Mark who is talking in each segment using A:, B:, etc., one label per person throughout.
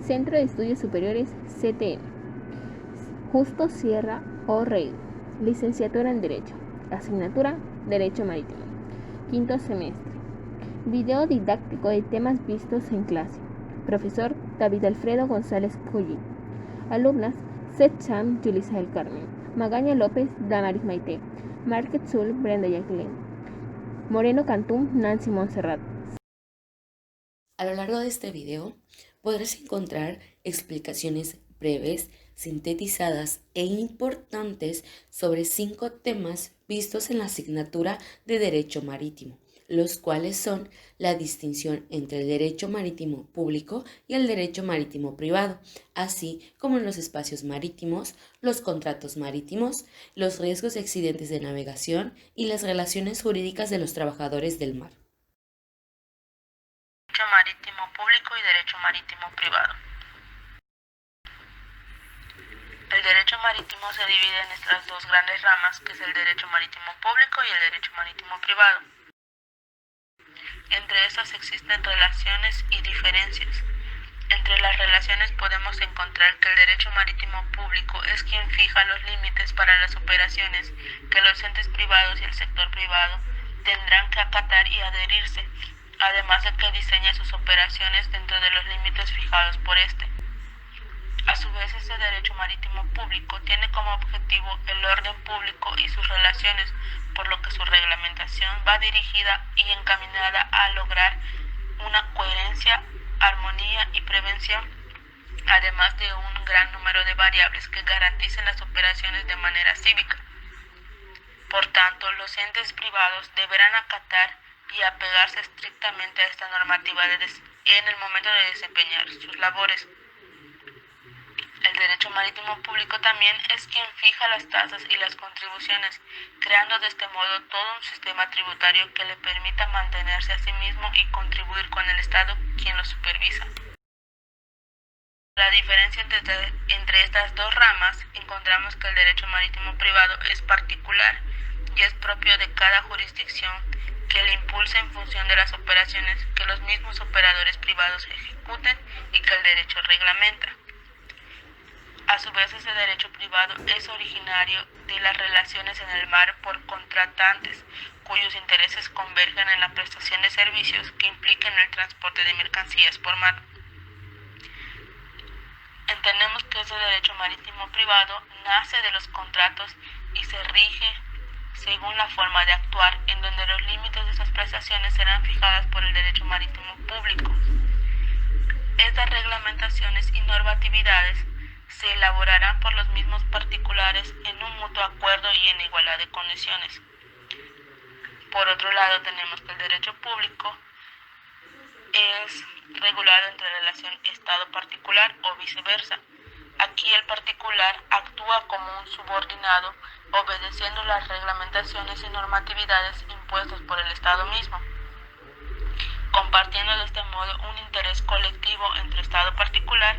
A: Centro de Estudios Superiores, CTM. Justo Sierra O'Reilly, licenciatura en Derecho, asignatura Derecho Marítimo, quinto semestre. Video didáctico de temas vistos en clase. Profesor David Alfredo González Collín. Alumnas Seth Cham, Yulisa del Carmen, Magaña López, Damaris Maite, Market Zul, Brenda Jacqueline, Moreno Cantum, Nancy Montserrat.
B: A lo largo de este video podrás encontrar explicaciones breves, sintetizadas e importantes sobre 5 temas vistos en la asignatura de Derecho Marítimo, los cuales son la distinción entre el derecho marítimo público y el derecho marítimo privado, así como los espacios marítimos, los contratos marítimos, los riesgos de accidentes de navegación y las relaciones jurídicas de los trabajadores del mar.
C: Derecho marítimo público y derecho marítimo privado. El derecho marítimo se divide en estas dos grandes ramas, que es el derecho marítimo público y el derecho marítimo privado. Entre estas existen relaciones y diferencias. Entre las relaciones podemos encontrar que el derecho marítimo público es quien fija los límites para las operaciones que los entes privados y el sector privado tendrán que acatar y adherirse, además de que diseña sus operaciones dentro de los límites fijados por este. A su vez, este derecho marítimo público tiene como objetivo el orden público y sus relaciones, por lo que su reglamentación va dirigida y encaminada a lograr una coherencia, armonía y prevención, además de un gran número de variables que garanticen las operaciones de manera cívica. Por tanto, los entes privados deberán acatar y apegarse estrictamente a esta normativa en el momento de desempeñar sus labores. El derecho marítimo público también es quien fija las tasas y las contribuciones, creando de este modo todo un sistema tributario que le permita mantenerse a sí mismo y contribuir con el Estado, quien lo supervisa. La diferencia entre estas dos ramas, encontramos que el derecho marítimo privado es particular y es propio de cada jurisdicción, que le impulsa en función de las operaciones que los mismos operadores privados ejecuten y que el derecho reglamenta. A su vez, ese derecho privado es originario de las relaciones en el mar por contratantes, cuyos intereses convergen en la prestación de servicios que impliquen el transporte de mercancías por mar. Entendemos que ese derecho marítimo privado nace de los contratos y se rige según la forma de actuar, en donde los límites de esas prestaciones serán fijadas por el derecho marítimo público. Estas reglamentaciones y normatividades se elaborarán por los mismos particulares en un mutuo acuerdo y en igualdad de condiciones. Por otro lado, tenemos que el derecho público es regulado entre relación Estado-particular o viceversa. Aquí el particular actúa como un subordinado, obedeciendo las reglamentaciones y normatividades impuestas por el Estado mismo, compartiendo de este modo un interés colectivo entre Estado particular,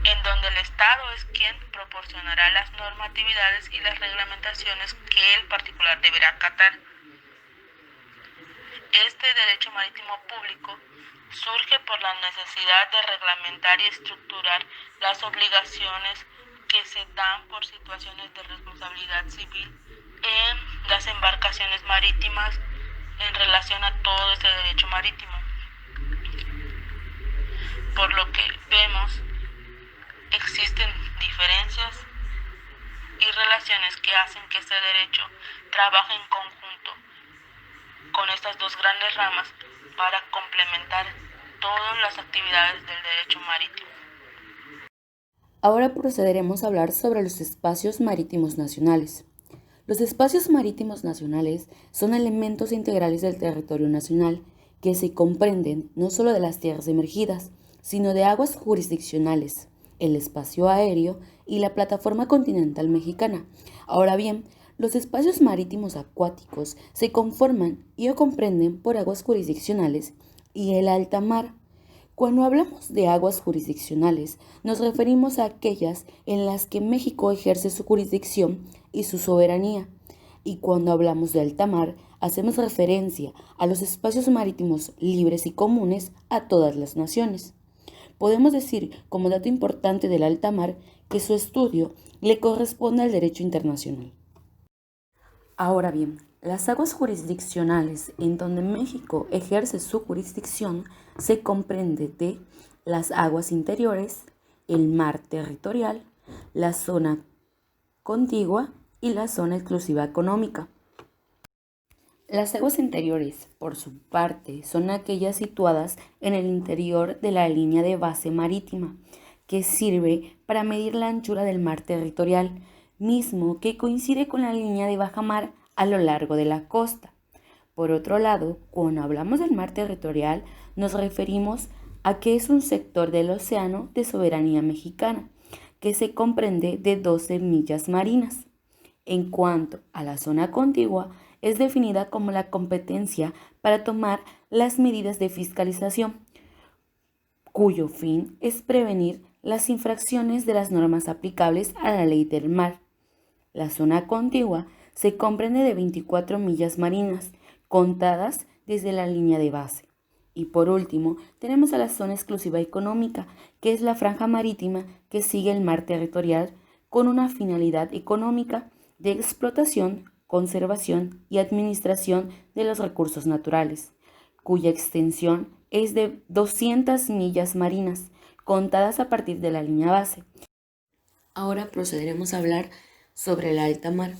C: en donde el Estado es quien proporcionará las normatividades y las reglamentaciones que el particular deberá acatar. Este derecho marítimo público surge por la necesidad de reglamentar y estructurar las obligaciones que se dan por situaciones de responsabilidad civil en las embarcaciones marítimas en relación a todo este derecho marítimo. Por lo que vemos, existen diferencias y relaciones que hacen que este derecho trabaje en conjunto con estas dos grandes ramas para complementar todas las actividades del derecho marítimo.
B: Ahora procederemos a hablar sobre los espacios marítimos nacionales. Los espacios marítimos nacionales son elementos integrales del territorio nacional que se comprenden no solo de las tierras emergidas, sino de aguas jurisdiccionales, el espacio aéreo y la plataforma continental mexicana. Ahora bien, los espacios marítimos acuáticos se conforman y o comprenden por aguas jurisdiccionales y el alta mar. Cuando hablamos de aguas jurisdiccionales, nos referimos a aquellas en las que México ejerce su jurisdicción y su soberanía. Y cuando hablamos de alta mar, hacemos referencia a los espacios marítimos libres y comunes a todas las naciones. Podemos decir, como dato importante del alta mar, que su estudio le corresponde al derecho internacional. Ahora bien, las aguas jurisdiccionales en donde México ejerce su jurisdicción se comprende de las aguas interiores, el mar territorial, la zona contigua y la zona exclusiva económica. Las aguas interiores, por su parte, son aquellas situadas en el interior de la línea de base marítima, que sirve para medir la anchura del mar territorial, mismo que coincide con la línea de bajamar a lo largo de la costa. Por otro lado, cuando hablamos del mar territorial, nos referimos a que es un sector del océano de soberanía mexicana, que se comprende de 12 millas marinas. En cuanto a la zona contigua, es definida como la competencia para tomar las medidas de fiscalización, cuyo fin es prevenir las infracciones de las normas aplicables a la ley del mar. La zona contigua se comprende de 24 millas marinas, contadas desde la línea de base. Y por último, tenemos a la zona exclusiva económica, que es la franja marítima que sigue el mar territorial con una finalidad económica de explotación, conservación y administración de los recursos naturales, cuya extensión es de 200 millas marinas, contadas a partir de la línea base. Ahora procederemos a hablar sobre el alta mar.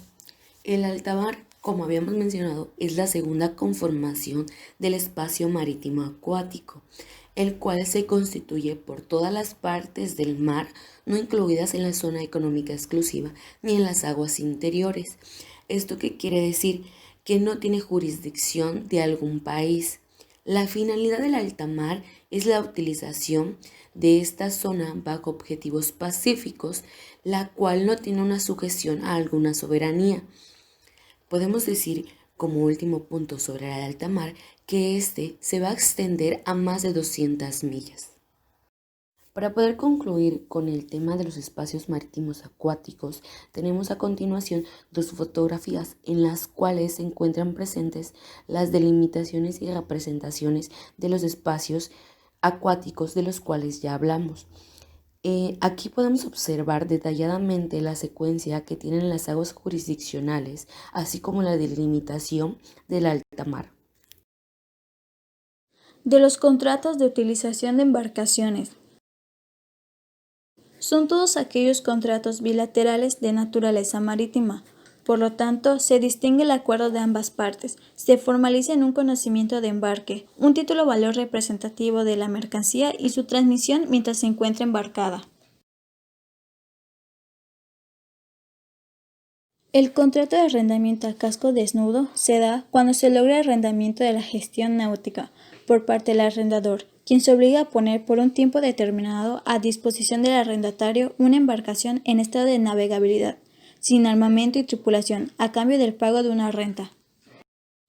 B: El alta mar, como habíamos mencionado, es la segunda conformación del espacio marítimo acuático, el cual se constituye por todas las partes del mar no incluidas en la zona económica exclusiva ni en las aguas interiores. ¿Esto qué quiere decir? Que no tiene jurisdicción de algún país. La finalidad del alta mar es la utilización de esta zona bajo objetivos pacíficos, la cual no tiene una sujeción a alguna soberanía. Podemos decir, como último punto sobre el alta mar, que este se va a extender a más de 200 millas. Para poder concluir con el tema de los espacios marítimos acuáticos, tenemos a continuación dos fotografías en las cuales se encuentran presentes las delimitaciones y representaciones de los espacios acuáticos de los cuales ya hablamos. Aquí podemos observar detalladamente la secuencia que tienen las aguas jurisdiccionales, así como la delimitación del alta mar.
D: De los contratos de utilización de embarcaciones. Son todos aquellos contratos bilaterales de naturaleza marítima. Por lo tanto, se distingue el acuerdo de ambas partes, se formaliza en un conocimiento de embarque, un título o valor representativo de la mercancía y su transmisión mientras se encuentra embarcada. El contrato de arrendamiento a casco desnudo se da cuando se logra el arrendamiento de la gestión náutica por parte del arrendador, quien se obliga a poner por un tiempo determinado a disposición del arrendatario una embarcación en estado de navegabilidad, sin armamento y tripulación, a cambio del pago de una renta.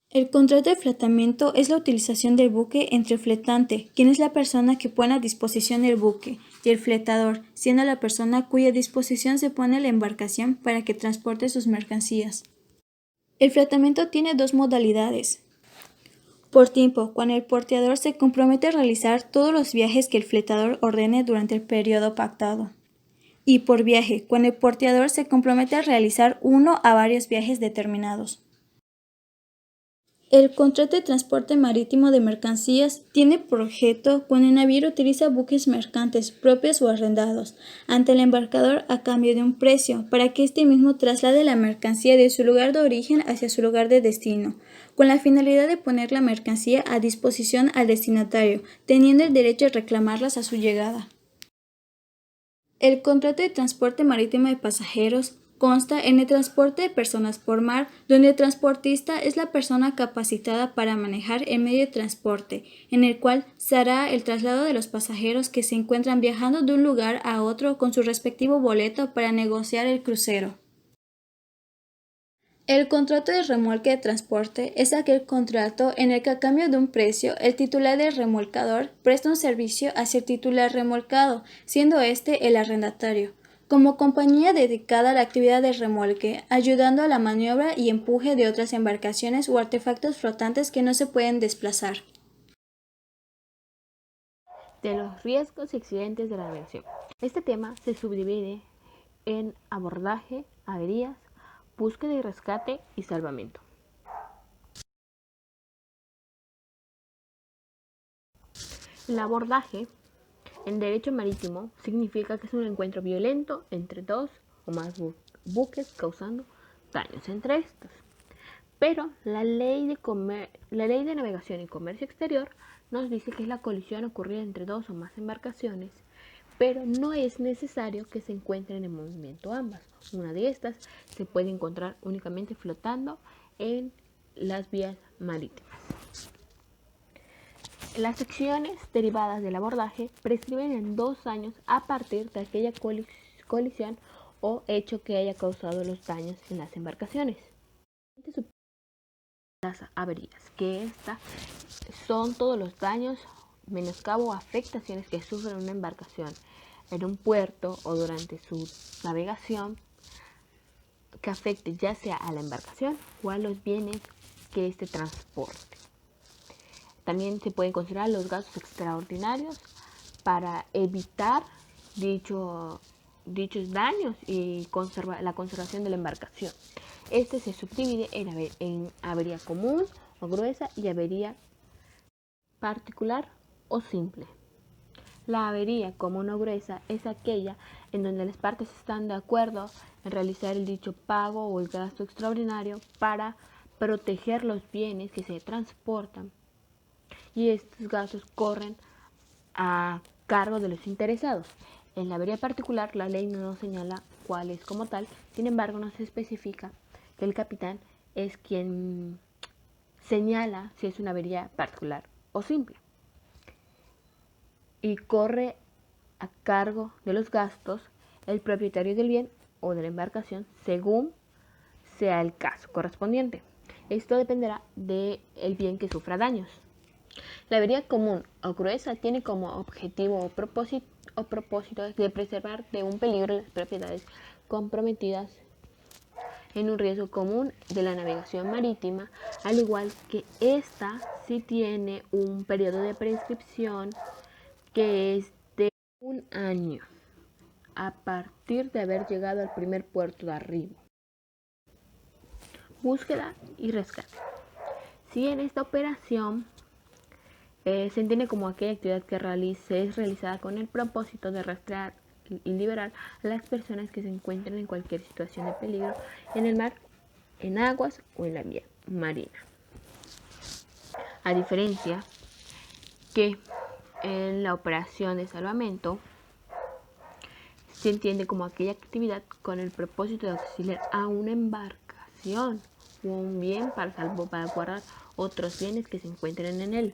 D: El contrato de fletamiento es la utilización del buque entre el fletante, quien es la persona que pone a disposición el buque, y el fletador, siendo la persona cuya disposición se pone la embarcación para que transporte sus mercancías. El fletamiento tiene dos modalidades. Por tiempo, cuando el porteador se compromete a realizar todos los viajes que el fletador ordene durante el periodo pactado. Y por viaje, cuando el porteador se compromete a realizar uno a varios viajes determinados. El contrato de transporte marítimo de mercancías tiene por objeto cuando el naviero utiliza buques mercantes propios o arrendados ante el embarcador a cambio de un precio para que éste mismo traslade la mercancía de su lugar de origen hacia su lugar de destino, con la finalidad de poner la mercancía a disposición al destinatario, teniendo el derecho de reclamarlas a su llegada. El contrato de transporte marítimo de pasajeros consta en el transporte de personas por mar, donde el transportista es la persona capacitada para manejar el medio de transporte, en el cual se hará el traslado de los pasajeros que se encuentran viajando de un lugar a otro con su respectivo boleto para negociar el crucero. El contrato de remolque de transporte es aquel contrato en el que a cambio de un precio el titular del remolcador presta un servicio hacia el titular remolcado, siendo éste el arrendatario, como compañía dedicada a la actividad de remolque, ayudando a la maniobra y empuje de otras embarcaciones o artefactos flotantes que no se pueden desplazar.
A: de los riesgos y accidentes de la navegación. Este tema se subdivide en abordaje, averías, búsqueda y rescate y salvamento. El abordaje en derecho marítimo significa que es un encuentro violento entre dos o más buques causando daños entre estos. Pero la ley de navegación y comercio exterior nos dice que es la colisión ocurrida entre dos o más embarcaciones, pero no es necesario que se encuentren en movimiento ambas. Una de estas se puede encontrar únicamente flotando en las vías marítimas. Las secciones derivadas del abordaje prescriben en 2 años a partir de aquella colisión o hecho que haya causado los daños en las embarcaciones. Las averías, que estas son todos los daños, menoscabo o afectaciones que sufre una embarcación en un puerto o durante su navegación, que afecte ya sea a la embarcación o a los bienes que éste transporte. También se pueden considerar los gastos extraordinarios para evitar dichos daños y la conservación de la embarcación. Este se subdivide en avería común o gruesa y avería particular o simple. La avería común o gruesa es aquella en donde las partes están de acuerdo en realizar el dicho pago o el gasto extraordinario para proteger los bienes que se transportan, y estos gastos corren a cargo de los interesados. En la avería particular, la ley no señala cuál es como tal, sin embargo no se especifica que el capitán es quien señala si es una avería particular o simple, y corre a cargo de los gastos el propietario del bien o de la embarcación según sea el caso correspondiente. Esto dependerá del bien que sufra daños. La avería común o gruesa tiene como objetivo o propósito de preservar de un peligro las propiedades comprometidas en un riesgo común de la navegación marítima, al igual que esta sí tiene un periodo de prescripción que es de 1 año a partir de haber llegado al primer puerto de arribo. Búsqueda y rescate. Si en esta operación se entiende como aquella actividad que es realizada con el propósito de rastrear y liberar a las personas que se encuentren en cualquier situación de peligro en el mar, en aguas o en la vía marina. A diferencia que en la operación de salvamento se entiende como aquella actividad con el propósito de auxiliar a una embarcación o un bien para guardar otros bienes que se encuentren en él.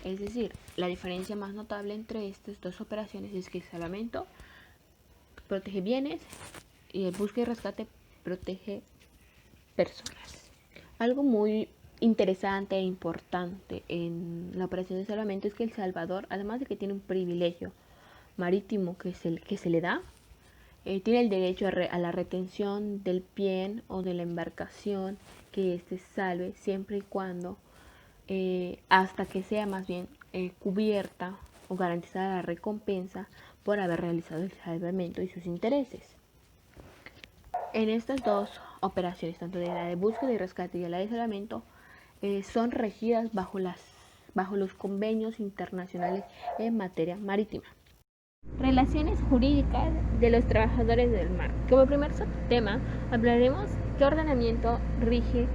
A: Es decir, la diferencia más notable entre estas dos operaciones es que el salvamento protege bienes y el búsqueda y rescate protege personas. Algo muy interesante e importante en la operación de salvamento es que el salvador, además de que tiene un privilegio marítimo que se le da, tiene el derecho a la retención del bien o de la embarcación que éste salve, siempre y cuando hasta que sea más bien cubierta o garantizada la recompensa por haber realizado el salvamento y sus intereses. En estas dos operaciones, tanto de la de búsqueda y rescate y de la de salvamento, son regidas bajo los convenios internacionales en materia marítima. Relaciones jurídicas de los trabajadores del mar. Como primer tema hablaremos qué ordenamiento rige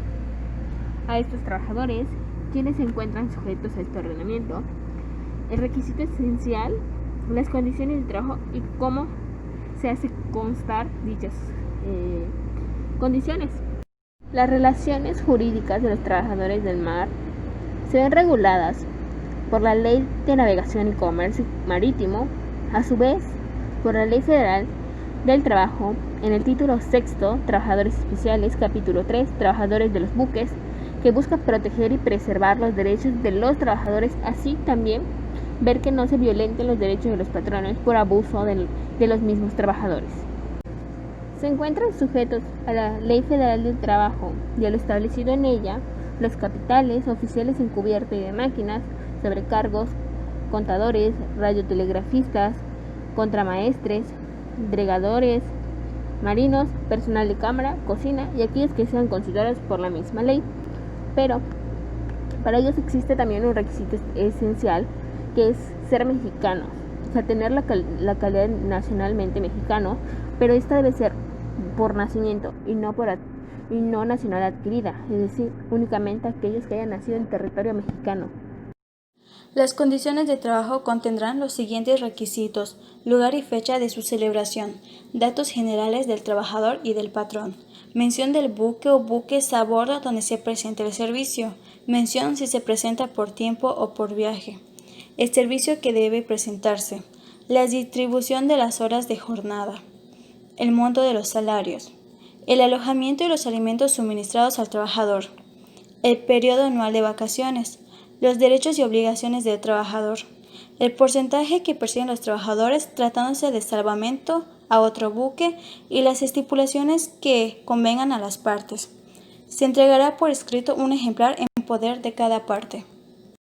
A: a estos trabajadores, quiénes se encuentran sujetos a este ordenamiento, el requisito esencial, las condiciones de trabajo y cómo se hace constar dichas condiciones. Las relaciones jurídicas de los trabajadores del mar se ven reguladas por la Ley de Navegación y Comercio Marítimo, a su vez por la Ley Federal del Trabajo, en el título 6, Trabajadores Especiales, capítulo 3, Trabajadores de los buques, que busca proteger y preservar los derechos de los trabajadores, así también ver que no se violenten los derechos de los patrones por abuso de los mismos trabajadores. Se encuentran sujetos a la Ley Federal del Trabajo y a lo establecido en ella los capitales, oficiales encubiertos y de máquinas, sobrecargos, contadores, radiotelegrafistas, contramaestres, dregadores, marinos, personal de cámara, cocina y aquellos que sean considerados por la misma ley. Pero para ellos existe también un requisito esencial, que es ser mexicanos, o sea, tener la calidad nacionalmente mexicano, pero esta debe ser por nacimiento y no nacional adquirida, es decir, únicamente aquellos que hayan nacido en territorio mexicano.
D: Las condiciones de trabajo contendrán los siguientes requisitos: lugar y fecha de su celebración, datos generales del trabajador y del patrón, mención del buque o buques a bordo donde se presente el servicio, mención si se presenta por tiempo o por viaje, el servicio que debe presentarse, la distribución de las horas de jornada, el monto de los salarios, el alojamiento y los alimentos suministrados al trabajador, el periodo anual de vacaciones, los derechos y obligaciones del trabajador, el porcentaje que perciben los trabajadores tratándose de salvamento a otro buque y las estipulaciones que convengan a las partes. Se entregará por escrito un ejemplar en poder de cada parte.